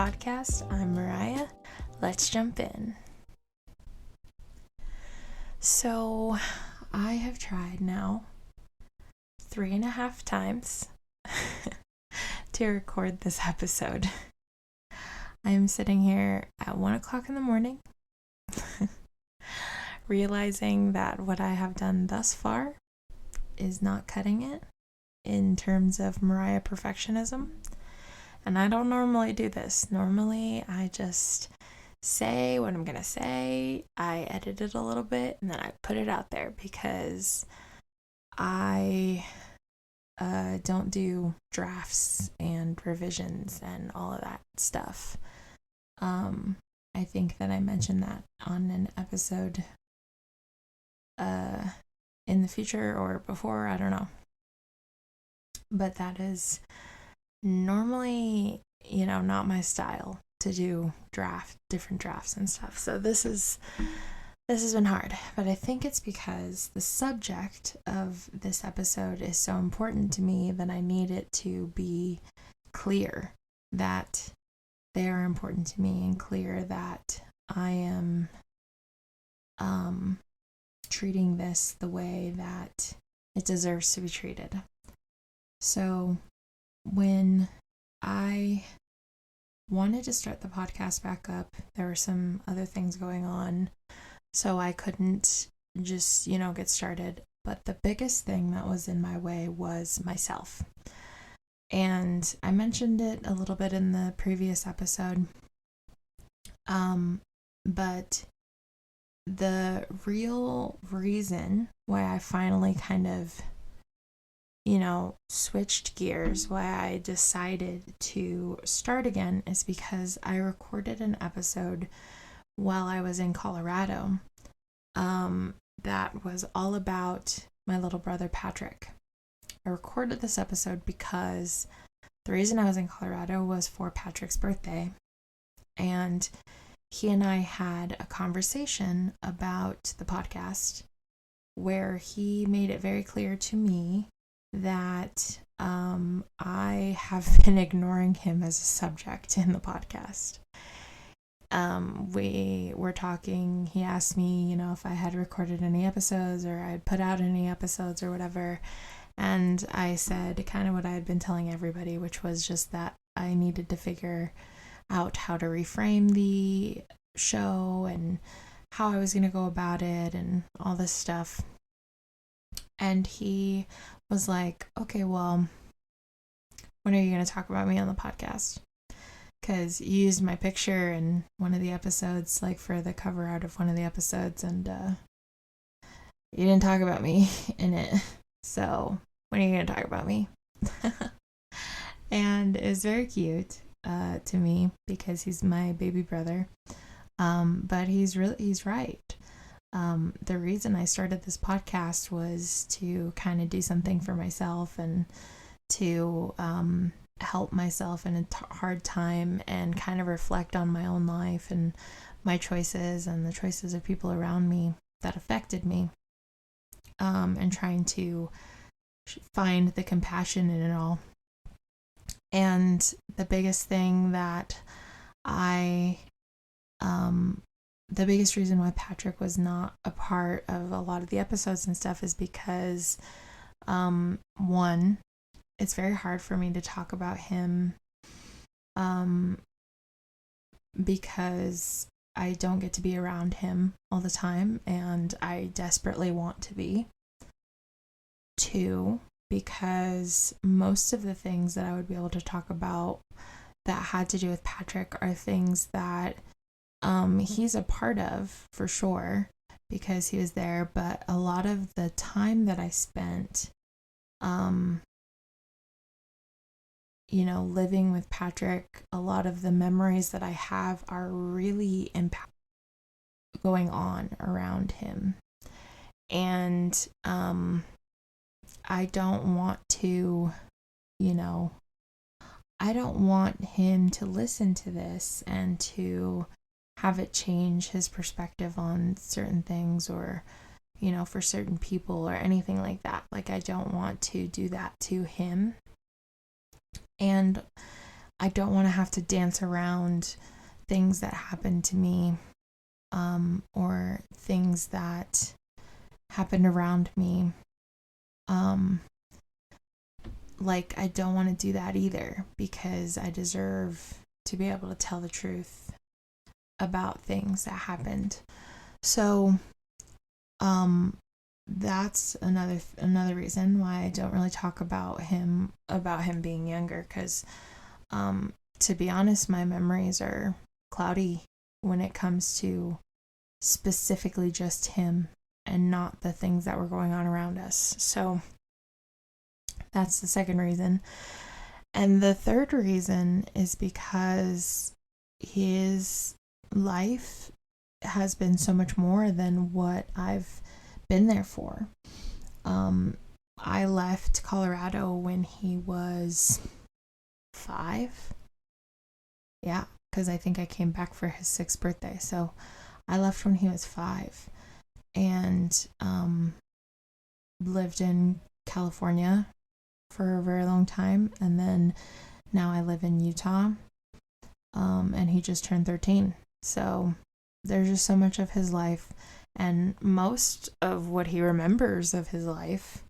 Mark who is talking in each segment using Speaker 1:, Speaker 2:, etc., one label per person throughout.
Speaker 1: podcast. I'm Mariah. Let's jump in. So, I have tried now 3.5 times to record this episode. I am sitting here at 1 o'clock in the morning, realizing that what I have done thus far is not cutting it in terms of Mariah perfectionism. And I don't normally do this. Normally, I just say what I'm going to say. I edit it a little bit and then I put it out there because I don't do drafts and revisions and all of that stuff. I think that I mentioned that on an episode in the future or before, I don't know. But that is normally, not my style to do different drafts and stuff. So this has been hard, but I think it's because the subject of this episode is so important to me that I need it to be clear that they are important to me and clear that I am treating this the way that it deserves to be treated. So when I wanted to start the podcast back up, there were some other things going on, so I couldn't just, get started. But the biggest thing that was in my way was myself. And I mentioned it a little bit in the previous episode. But the real reason why I finally kind of switched gears, why I decided to start again is because I recorded an episode while I was in Colorado that was all about my little brother Patrick. I recorded this episode because the reason I was in Colorado was for Patrick's birthday, and he and I had a conversation about the podcast where he made it very clear to me that I have been ignoring him as a subject in the podcast. We were talking, he asked me, if I had recorded any episodes or I'd put out any episodes or whatever, and I said kind of what I had been telling everybody, which was just that I needed to figure out how to reframe the show and how I was going to go about it and all this stuff. And he was like, okay, well, when are you going to talk about me on the podcast? Because you used my picture in one of the episodes, like for the cover art of one of the episodes, and you didn't talk about me in it. So when are you going to talk about me? And it was very cute to me because he's my baby brother. But he's right. The reason I started this podcast was to kind of do something for myself and to help myself in a hard time and kind of reflect on my own life and my choices and the choices of people around me that affected me, and trying to find the compassion in it all. And the biggest thing that the biggest reason why Patrick was not a part of a lot of the episodes and stuff is because, one, it's very hard for me to talk about him, because I don't get to be around him all the time, and I desperately want to be. Two, because most of the things that I would be able to talk about that had to do with Patrick are things that he's a part of for sure because he was there, but a lot of the time that I spent living with Patrick, a lot of the memories that I have are really going on around him. And I don't want to, I don't want him to listen to this and to have it change his perspective on certain things or, for certain people or anything like that. Like, I don't want to do that to him. And I don't want to have to dance around things that happen to me, or things that happened around me. Like, I don't want to do that either, because I deserve to be able to tell the truth about things that happened. So, that's another reason why I don't really talk about him being younger, because to be honest, my memories are cloudy when it comes to specifically just him and not the things that were going on around us. So that's the second reason. And the third reason is because his life has been so much more than what I've been there for. I left Colorado when he was 5. Yeah, because I think I came back for his 6th birthday. So I left when he was 5, and lived in California for a very long time, and then now I live in Utah, and he just turned 13. So there's just so much of his life, and most of what he remembers of his life,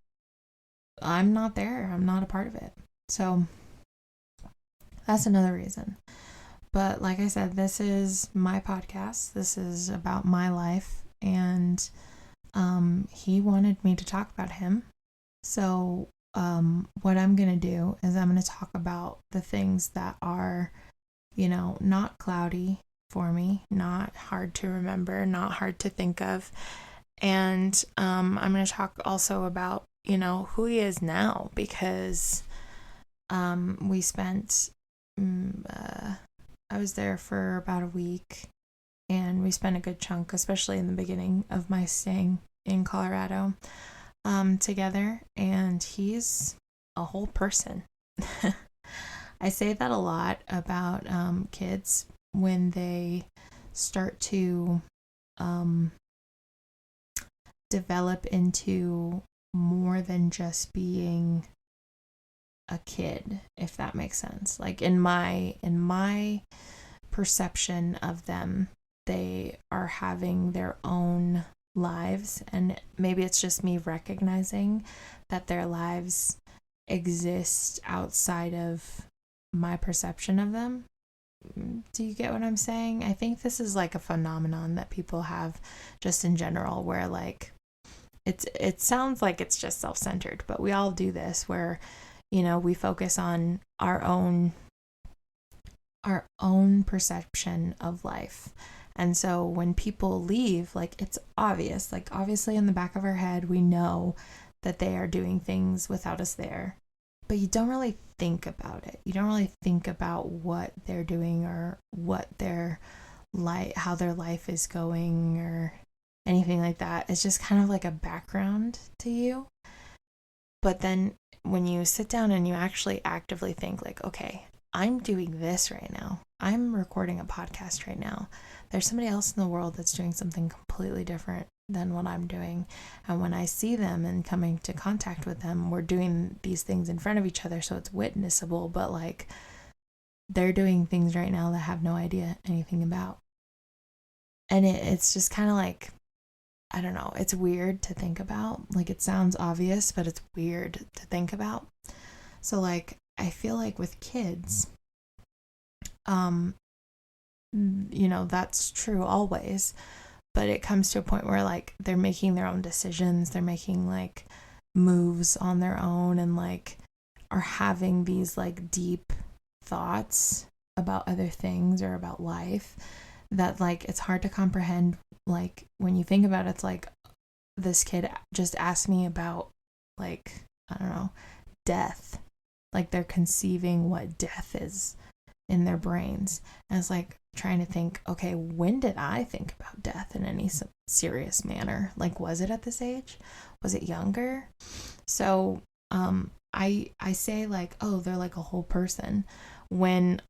Speaker 1: I'm not there. I'm not a part of it. So that's another reason. But like I said, this is my podcast. This is about my life, and he wanted me to talk about him. So what I'm going to do is I'm going to talk about the things that are, not cloudy for me, not hard to remember, not hard to think of. And I'm going to talk also about, who he is now, because we spent, I was there for about a week, and we spent a good chunk, especially in the beginning of my staying in Colorado, together, and he's a whole person. I say that a lot about kids when they start to develop into more than just being a kid, if that makes sense. Like in my perception of them, they are having their own lives, and maybe it's just me recognizing that their lives exist outside of my perception of them. Do you get what I'm saying? I think this is like a phenomenon that people have just in general, where like it sounds like it's just self-centered, but we all do this, where we focus on our own perception of life. And so when people leave, like, it's obvious, like, obviously in the back of our head, we know that they are doing things without us there, but you don't really think about it. You don't really think about what they're doing, or what their how their life is going, or anything like that. It's just kind of like a background to you. But then when you sit down and you actually actively think, like, okay, I'm doing this right now. I'm recording a podcast right now. There's somebody else in the world that's doing something completely different than what I'm doing. And when I see them and coming to contact with them, we're doing these things in front of each other, so it's witnessable, but like, they're doing things right now that I have no idea anything about. And it's just kind of like, I don't know, it's weird to think about. Like, it sounds obvious, but it's weird to think about. So like, I feel like with kids, that's true always, but it comes to a point where like they're making their own decisions, they're making like moves on their own, and like are having these like deep thoughts about other things or about life that like it's hard to comprehend. Like when you think about it, it's like, this kid just asked me about, like, I don't know, death. Like, they're conceiving what death is in their brains. And it's like trying to think, okay, when did I think about death in any serious manner? Like, was it at this age? Was it younger? So I say like, oh, they're like a whole person, when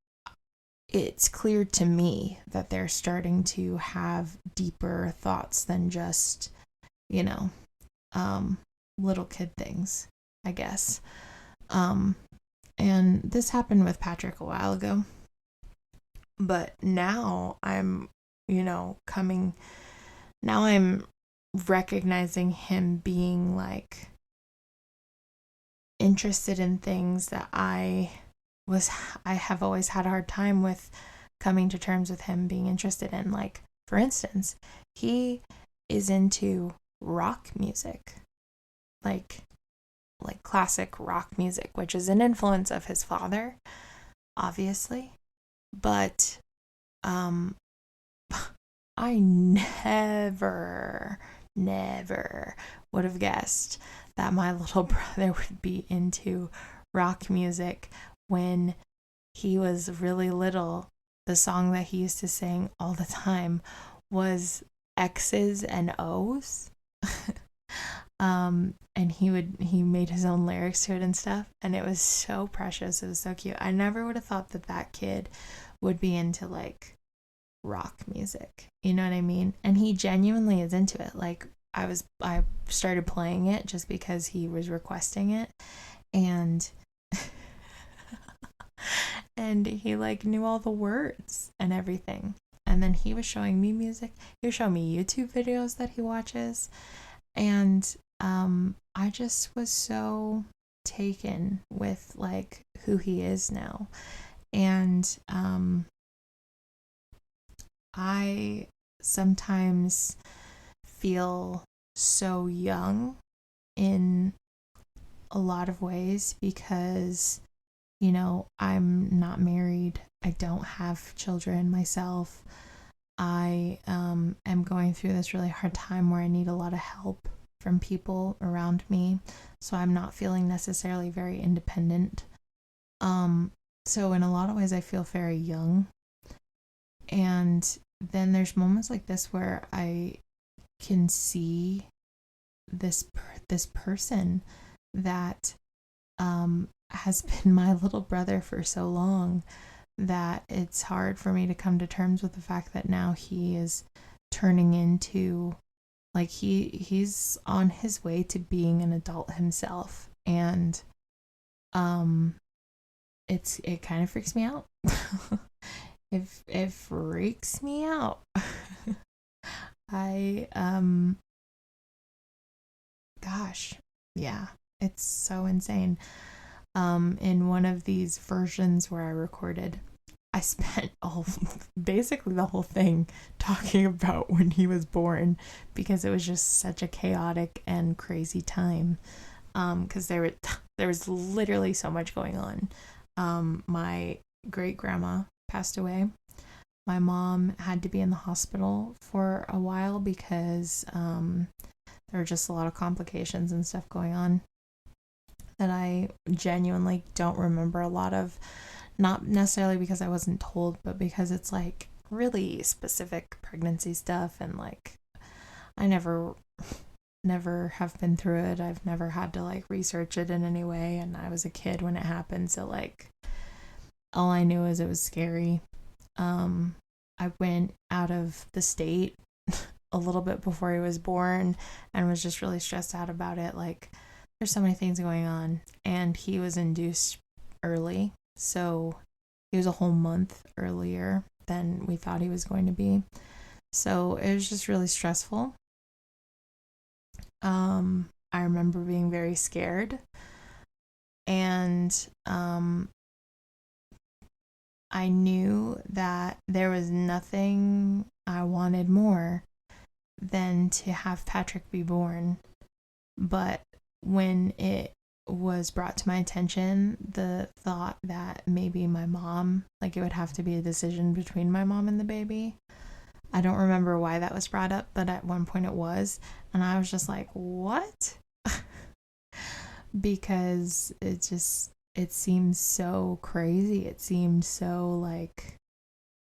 Speaker 1: it's clear to me that they're starting to have deeper thoughts than just, little kid things, I guess. And this happened with Patrick a while ago. But now I'm, now I'm recognizing him being like interested in things that I have always had a hard time with coming to terms with him being interested in. Like, for instance, he is into rock music, like classic rock music, which is an influence of his father, obviously. But I never would have guessed that my little brother would be into rock music when he was really little. The song that he used to sing all the time was X's and O's. And he made his own lyrics to it and stuff, and it was so precious. It was so cute. I never would have thought that kid would be into like rock music, you know what I mean? And he genuinely is into it. Like, I started playing it just because he was requesting it, and and he like knew all the words and everything. And then he was showing me music. He was showing me YouTube videos that he watches, and I just was so taken with like who he is now. And I sometimes feel so young in a lot of ways because, I'm not married. I don't have children myself. I am going through this really hard time where I need a lot of help from people around me. So I'm not feeling necessarily very independent. So in a lot of ways, I feel very young. And then there's moments like this where I can see this person that has been my little brother for so long that it's hard for me to come to terms with the fact that now he is turning into like he's on his way to being an adult himself. And it kind of freaks me out. It freaks me out. I gosh, yeah, it's so insane. In one of these versions where I recorded, I spent basically the whole thing talking about when he was born because it was just such a chaotic and crazy time. Because there was literally so much going on. My great grandma passed away. My mom had to be in the hospital for a while because there were just a lot of complications and stuff going on that I genuinely don't remember a lot of. Not necessarily because I wasn't told, but because it's like really specific pregnancy stuff, and like I never have been through it. I've never had to like research it in any way, and I was a kid when it happened, so like all I knew is it was scary. I went out of the state a little bit before he was born and was just really stressed out about it. Like, there's so many things going on, and he was induced early, so he was a whole month earlier than we thought he was going to be. So it was just really stressful. I remember being very scared, and I knew that there was nothing I wanted more than to have Patrick be born. But when it was brought to my attention, the thought that maybe my mom, like it would have to be a decision between my mom and the baby. I don't remember why that was brought up, but at one point it was. And I was just like, what? Because it seems so crazy. It seemed so like,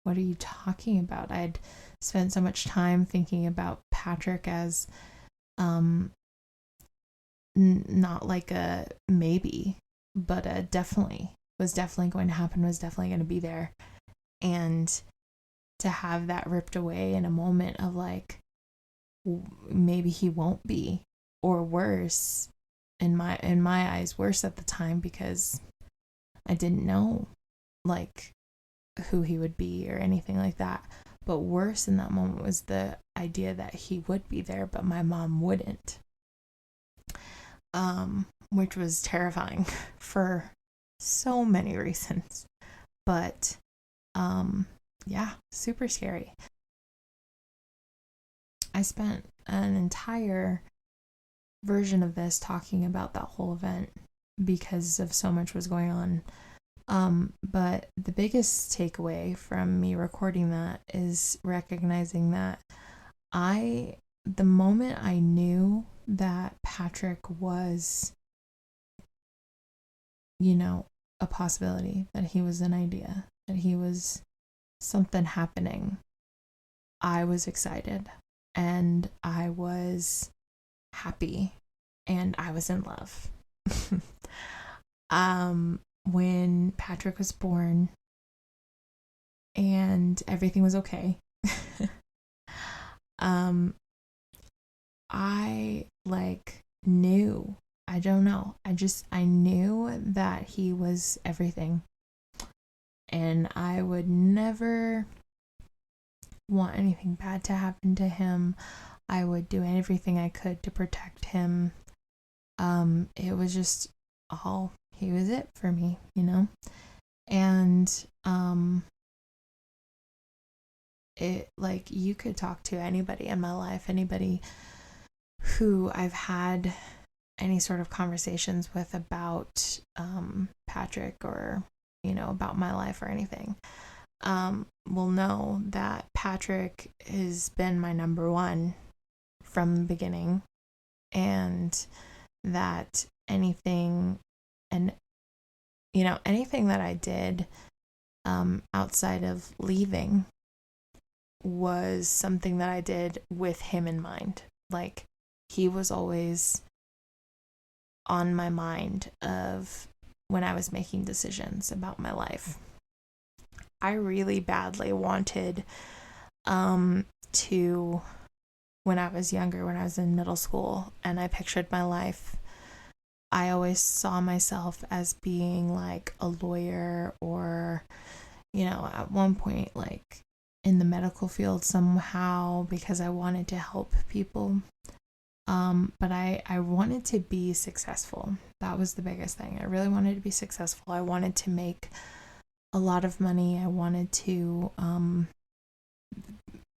Speaker 1: what are you talking about? I'd spent so much time thinking about Patrick as not like a maybe, but a definitely going to happen, was definitely going to be there. And to have that ripped away in a moment of like, maybe he won't be, or worse, in my eyes, worse at the time, because I didn't know like who he would be or anything like that. But worse in that moment was the idea that he would be there, but my mom wouldn't. Which was terrifying for so many reasons. But yeah, super scary. I spent an entire version of this talking about that whole event because of so much was going on. But the biggest takeaway from me recording that is recognizing that the moment I knew that Patrick was, a possibility, that he was an idea, that he was something happening, I was excited and I was happy and I was in love. When Patrick was born and everything was okay, I knew, I don't know, I knew that he was everything, and I would never want anything bad to happen to him. I would do everything I could to protect him. It was just all, he was it for me, and it, you could talk to anybody in my life, anybody who I've had any sort of conversations with about Patrick, or about my life or anything, will know that Patrick has been my number one from the beginning, and that anything that I did outside of leaving was something that I did with him in mind. He was always on my mind of when I was making decisions about my life. I really badly wanted to, when I was younger, when I was in middle school and I pictured my life, I always saw myself as being a lawyer, or at one point in the medical field somehow, because I wanted to help people. But I wanted to be successful. That was the biggest thing. I really wanted to be successful. I wanted to make a lot of money. I wanted to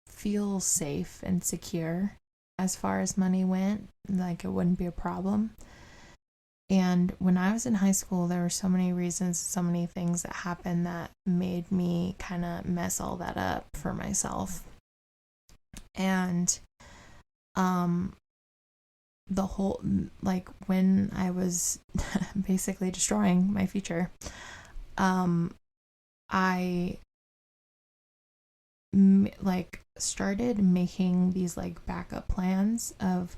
Speaker 1: feel safe and secure as far as money went. It wouldn't be a problem. And when I was in high school, there were so many reasons, so many things that happened that made me kind of mess all that up for myself. And the whole, when I was basically destroying my future, I started making these backup plans of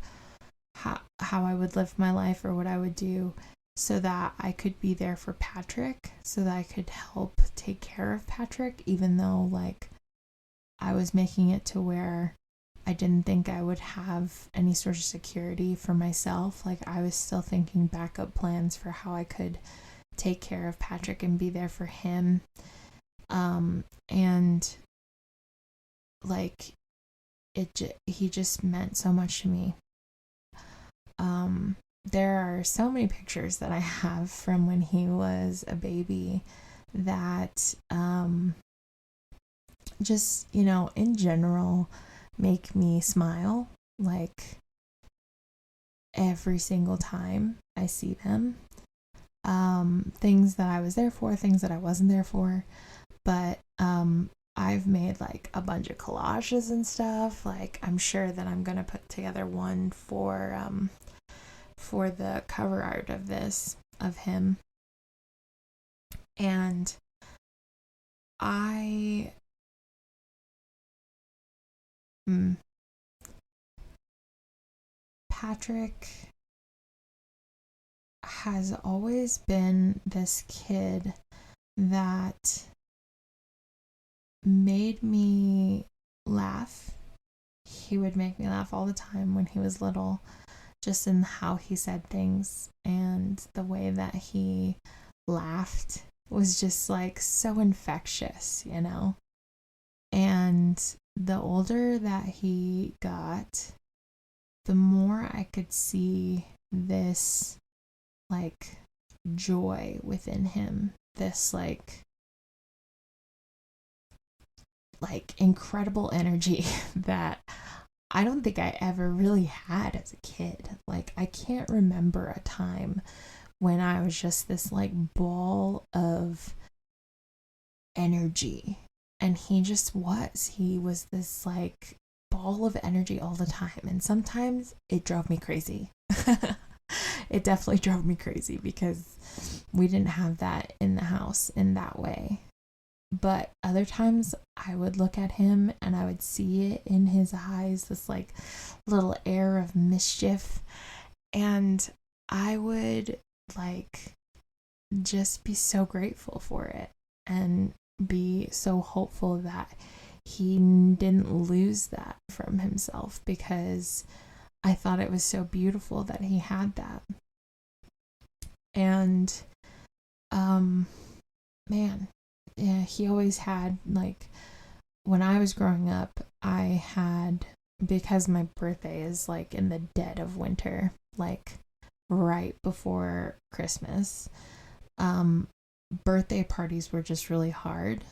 Speaker 1: how I would live my life, or what I would do, so that I could be there for Patrick, so that I could help take care of Patrick, even though I was making it to where I didn't think I would have any sort of security for myself. I was still thinking backup plans for how I could take care of Patrick and be there for him. And he just meant so much to me. There are so many pictures that I have from when he was a baby that just, in general, make me smile every single time I see them. Things that I was there for, things that I wasn't there for, but I've made a bunch of collages and stuff. I'm sure that I'm gonna put together one for the cover art of this, of him. And Patrick has always been this kid that made me laugh. He would make me laugh all the time when he was little, just in how he said things and the way that he laughed was just like so infectious, And the older that he got, the more I could see this like joy within him, this like incredible energy that I don't think I ever really had as a kid. Like, I can't remember a time when I was just this like ball of energy. And he just was. He was this like ball of energy all the time. And sometimes it drove me crazy. It definitely drove me crazy because we didn't have that in the house in that way. But other times I would look at him and I would see it in his eyes, this like little air of mischief. And I would like just be so grateful for it and be so hopeful that he didn't lose that from himself, because I thought it was so beautiful that he had that. And man, yeah, he always had, like, when I was growing up, I had, because my birthday is like in the dead of winter, like right before Christmas, birthday parties were just really hard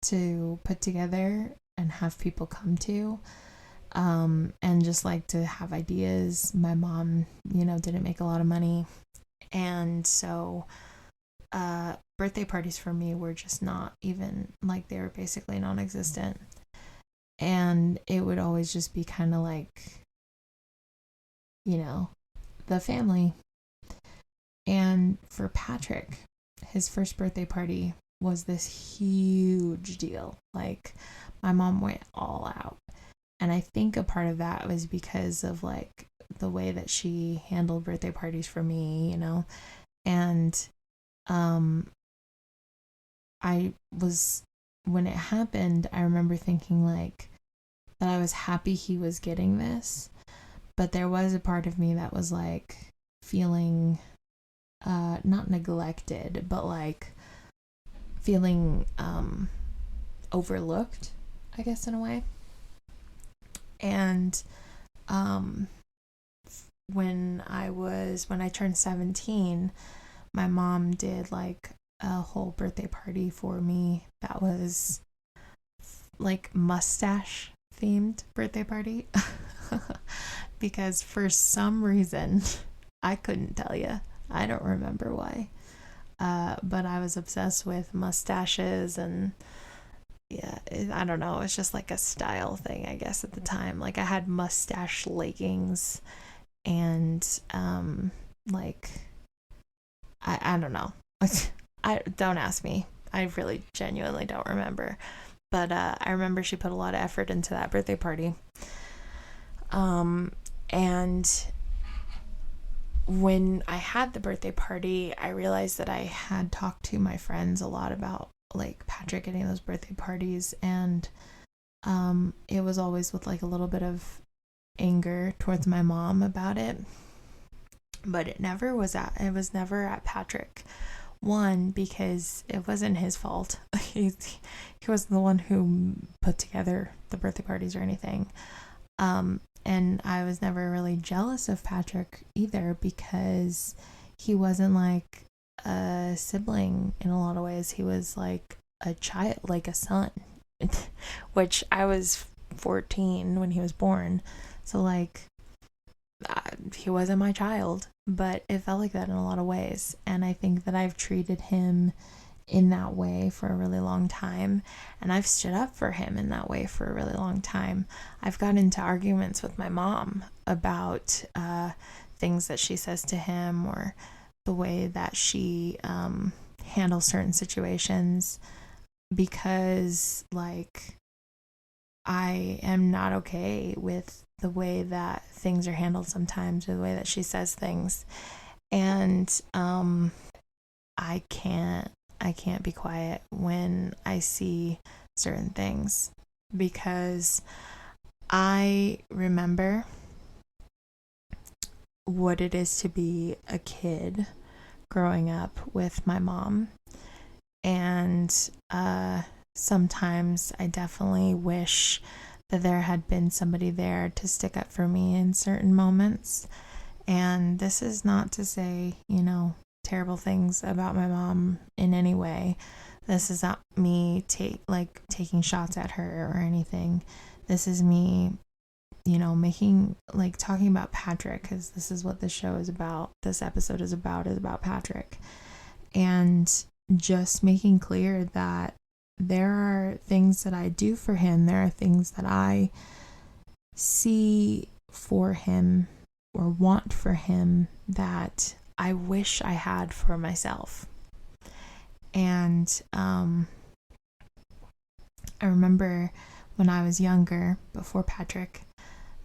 Speaker 1: to put together and have people come to, and just like to have ideas. My mom, didn't make a lot of money, and so birthday parties for me were just not even, like, they were basically non-existent. And it would always just be kind of like, the family. And for Patrick, his first birthday party was this huge deal. Like, my mom went all out. And I think a part of that was because of like the way that she handled birthday parties for me, And when it happened, I remember thinking like that I was happy he was getting this, but there was a part of me that was like feeling not neglected, but like feeling overlooked, I guess, in a way. And when I turned 17, my mom did like a whole birthday party for me that was like mustache themed birthday party. Because for some reason, I couldn't tell you, I don't remember why, but I was obsessed with mustaches. And yeah, I don't know, it's just like a style thing, I guess, at the time. Like, I had mustache leggings, and like I don't know. I don't ask me. I really genuinely don't remember. But I remember she put a lot of effort into that birthday party. And when I had the birthday party, I realized that I had talked to my friends a lot about like Patrick getting those birthday parties, and it was always with like a little bit of anger towards my mom about it. But it was never at Patrick. One, because it wasn't his fault. He wasn't the one who put together the birthday parties or anything. And I was never really jealous of Patrick either, because he wasn't like a sibling in a lot of ways. He was like a child, like a son, which I was 14 when he was born. So like, he wasn't my child, but it felt like that in a lot of ways. And I think that I've treated him in that way for a really long time, and I've stood up for him in that way for a really long time. I've got into arguments with my mom about things that she says to him, or the way that she handles certain situations, because like I am not okay with the way that things are handled sometimes, or the way that she says things. And I can't be quiet when I see certain things, because I remember what it is to be a kid growing up with my mom. And sometimes I definitely wish that there had been somebody there to stick up for me in certain moments. And this is not to say, terrible things about my mom in any way. This is not me taking shots at her or anything. This is me, talking about Patrick, because this is what this show is about. This episode is about Patrick. And just making clear that there are things that I do for him. There are things that I see for him or want for him that I wish I had for myself. And I remember when I was younger, before Patrick,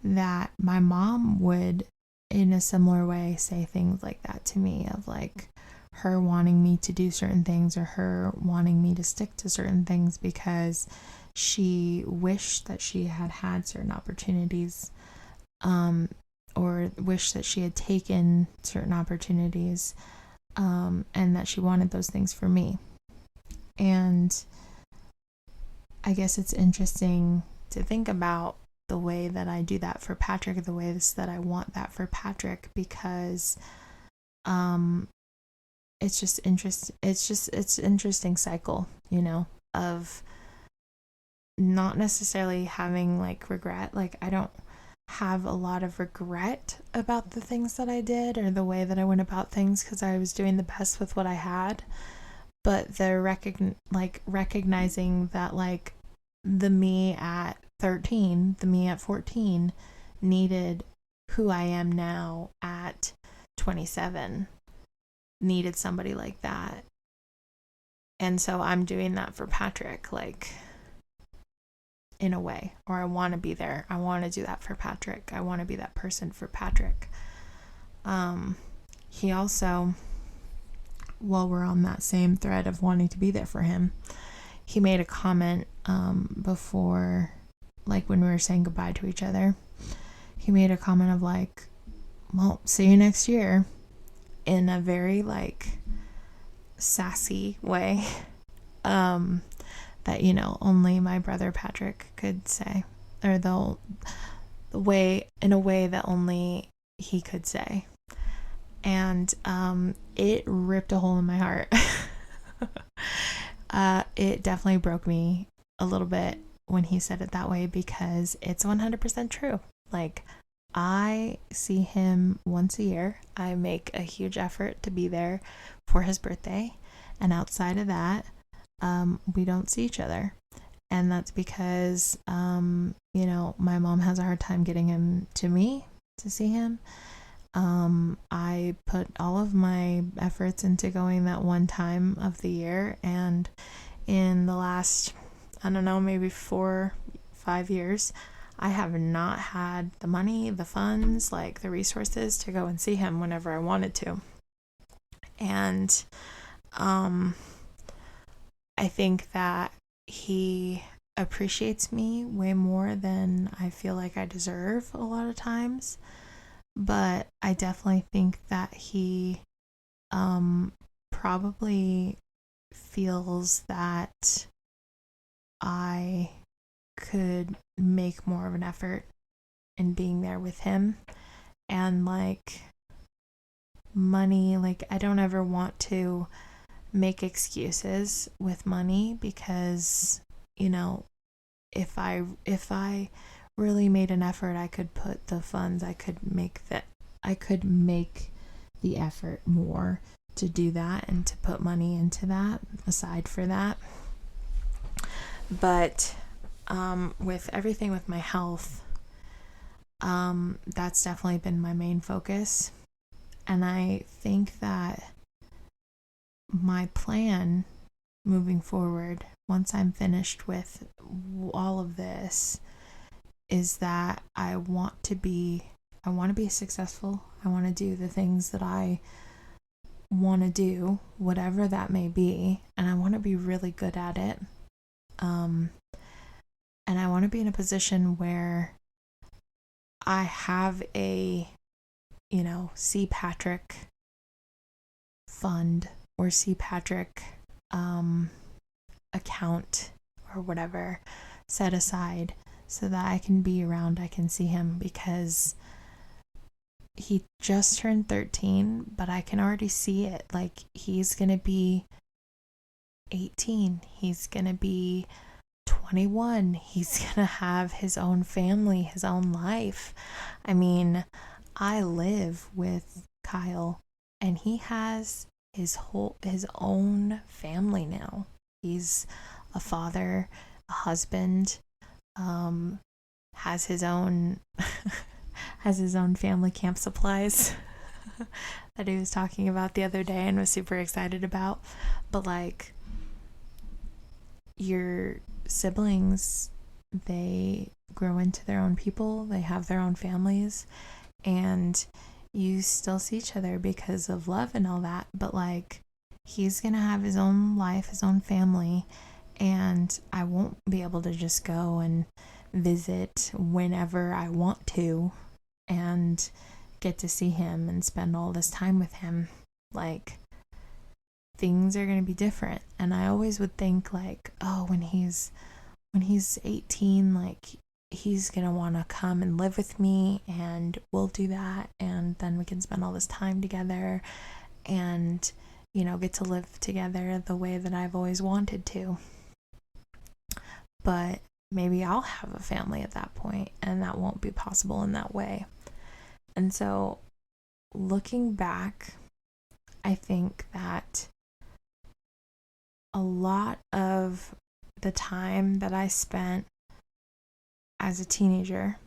Speaker 1: that my mom would, in a similar way, say things like that to me, of like her wanting me to do certain things or her wanting me to stick to certain things because she wished that she had certain opportunities, or wished that she had taken certain opportunities, and that she wanted those things for me. And I guess it's interesting to think about the way that I do that for Patrick, the ways that I want that for Patrick, because it's just it's interesting cycle, of not necessarily having like regret. Like, I don't have a lot of regret about the things that I did or the way that I went about things, because I was doing the best with what I had. But the recognizing that, like, the me at 13, the me at 14 needed who I am now at 27, needed somebody like that. And so I'm doing that for Patrick, like, in a way, or I want to be there. I want to do that for Patrick. I want to be that person for Patrick. He also, while we're on that same thread of wanting to be there for him, he made a comment before, like, when we were saying goodbye to each other. He made a comment of like, well, see you next year, in a very like sassy way, that only my brother Patrick could say, or in a way that only he could say. And it ripped a hole in my heart. It definitely broke me a little bit when he said it that way, because it's 100% true. Like, I see him once a year. I make a huge effort to be there for his birthday, and outside of that, we don't see each other. And that's because my mom has a hard time getting him to me to see him. I put all of my efforts into going that one time of the year, and in the last, I don't know, maybe 4-5 years, I have not had the money, the funds, like the resources to go and see him whenever I wanted to. And I think that he appreciates me way more than I feel like I deserve a lot of times. But I definitely think that he probably feels that I could make more of an effort in being there with him. And like, money, like, I don't ever want to make excuses with money, because if I really made an effort, I could put the funds, I could make the effort more to do that and to put money into that aside for that. But with everything with my health, that's definitely been my main focus. And I think that my plan moving forward, once I'm finished with all of this, is that I want to be successful. I want to do the things that I want to do, whatever that may be, and I want to be really good at it. And I want to be in a position where I have a, see Patrick fund, or see Patrick account or whatever set aside so that I can be around, I can see him, because he just turned 13, but I can already see it. Like, he's gonna be 18, he's gonna be 21, he's gonna have his own family, his own life. I mean, I live with Kyle and he has his own family now. He's a father, a husband, has his own has his own family camp supplies that he was talking about the other day and was super excited about. But like, your siblings, they grow into their own people, they have their own families, and you still see each other because of love and all that. But like, he's gonna have his own life, his own family, and I won't be able to just go and visit whenever I want to and get to see him and spend all this time with him. Like, things are going to be different. And I always would think like, oh, when he's 18, like, he's going to want to come and live with me and we'll do that, and then we can spend all this time together and, you know, get to live together the way that I've always wanted to. But maybe I'll have a family at that point and that won't be possible in that way. And so, looking back, I think that a lot of the time that I spent as a teenager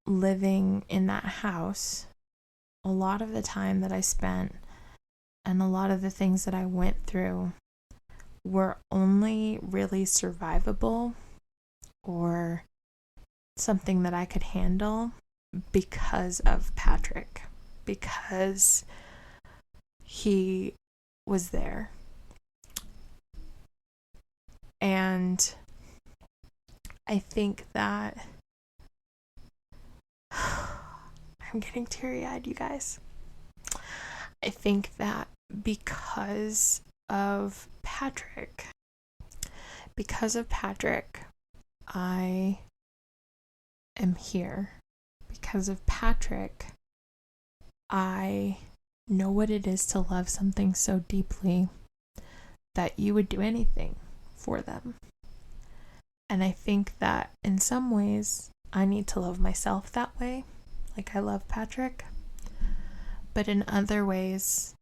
Speaker 1: living in that house, a lot of the time that I spent and a lot of the things that I went through were only really survivable or something that I could handle because of Patrick, because he was there. And I think that I'm getting teary-eyed, you guys. I think that because of Patrick, I am here. Because of Patrick, I know what it is to love something so deeply that you would do anything for them. And I think that in some ways, I need to love myself that way, like I love Patrick. But in other ways,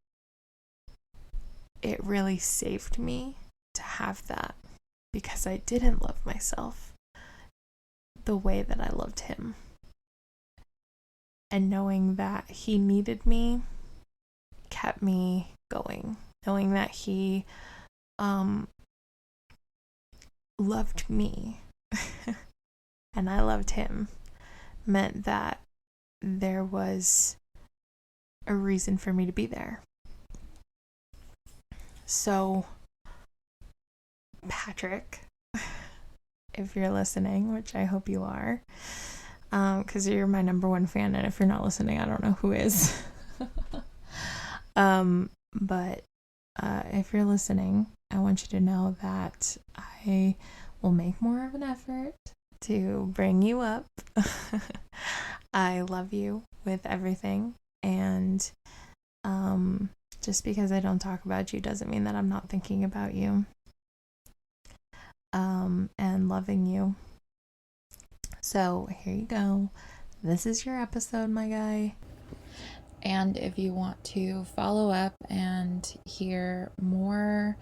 Speaker 1: it really saved me to have that, because I didn't love myself the way that I loved him. And knowing that he needed me kept me going. Knowing that he loved me and I loved him meant that there was a reason for me to be there. So, Patrick, if you're listening, which I hope you are, because you're my number one fan, and if you're not listening, I don't know who is. But if you're listening, I want you to know that I will make more of an effort to bring you up. I love you with everything, and just because I don't talk about you doesn't mean that I'm not thinking about you and loving you. So here you go. This is your episode, my guy. And if you want to follow up and hear more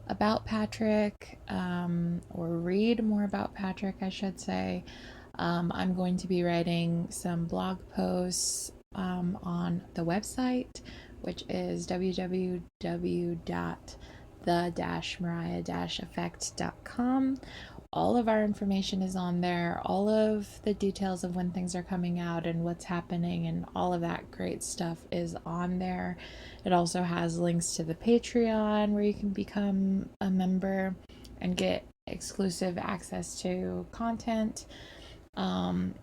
Speaker 1: about Patrick, or read more about Patrick, I should say, I'm going to be writing some blog posts on the website, which is www.the-mariah-effect.com. All of our information is on there, all of the details of when things are coming out and what's happening and all of that great stuff is on there. It also has links to the Patreon where you can become a member and get exclusive access to content. And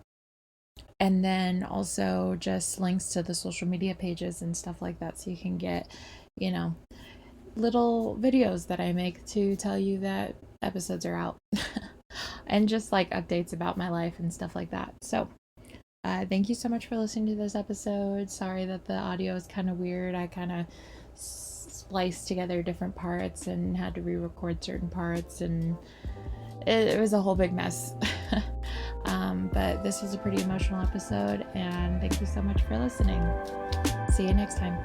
Speaker 1: then also just links to the social media pages and stuff like that, so you can get, little videos that I make to tell you that episodes are out and just like updates about my life and stuff like that. So, thank you so much for listening to this episode. Sorry that the audio is kind of weird. I kind of spliced together different parts and had to re-record certain parts, and it was a whole big mess. But this was a pretty emotional episode, and thank you so much for listening. See you next time.